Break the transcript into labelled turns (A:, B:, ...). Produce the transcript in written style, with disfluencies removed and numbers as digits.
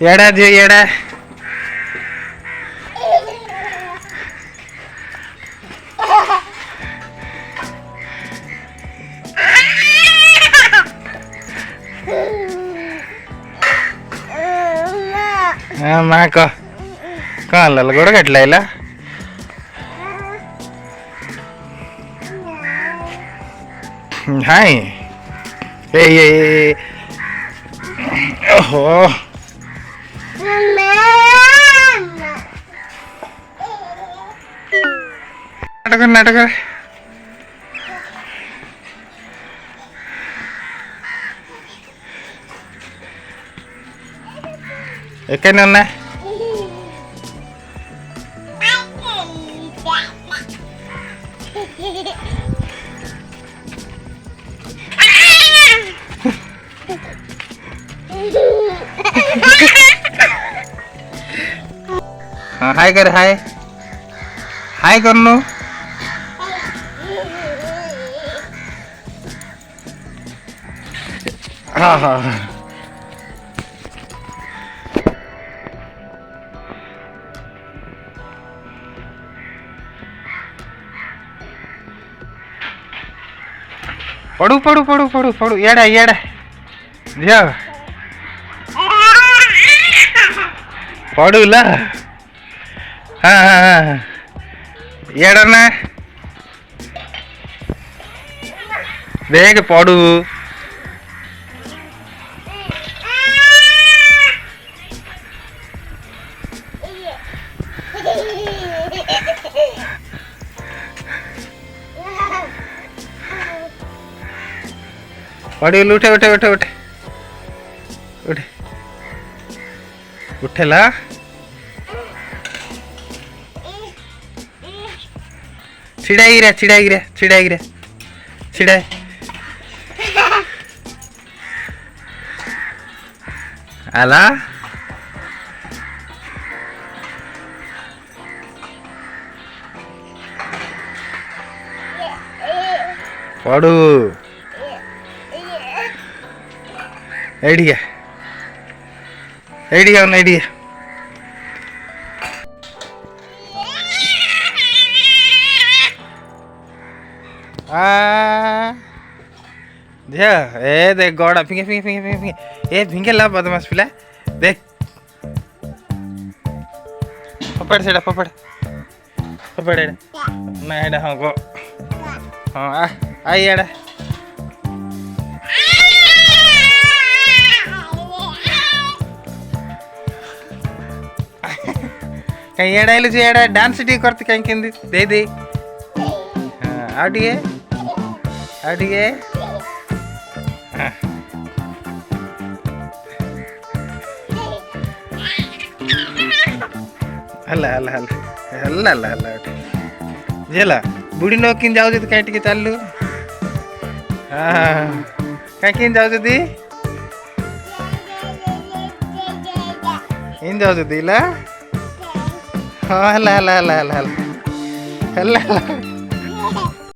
A: एड़ा जो एड़ा हाँ माँ कहाँ ला गोड़ कटला इला हाय ए ओहो नाटक नाटक ఎక్కడనే ఉన్నా हाय कर हाय हाय कर नो हाँ हाँ पढ़ू पढ़ू पढ़ू पढ़ू पढ़ू एड़ा एड़ा जा पढ़ू ला हाँ हाँ हाँ एड़ा ना देख पढ़ू पढ़ू उठे उठे उठे उठे उठे उठेला छिड़ाई छिड़ाई आला पढ़ू ऐडिया ऐडिया ऐडिया ए देख गौड़ा फिंगे फिंगे फिंगे फिंगे फिंगे ए फिंगे ला बदमाश पिला देख पकड़ सेड़ा पकड़ पकड़ एड़ा ना एड़ा हाँ गो हाँ आई एड़ा कहीं एड़ा इलु जो एड़ा डांस टी करते कहीं किंदी दे दे हाँ आउटिए हल्ला हल्ला हल्ला हल्ला हल्ला हल्ला जेला बुढ़ी नो किन जाओ तो कहीं टिके चालू हाँ कहीं किन जाओ दी इन जाओ दी ला हाँ हल्ला हल्ला हल्ला हल्ला हल्ला हल्ला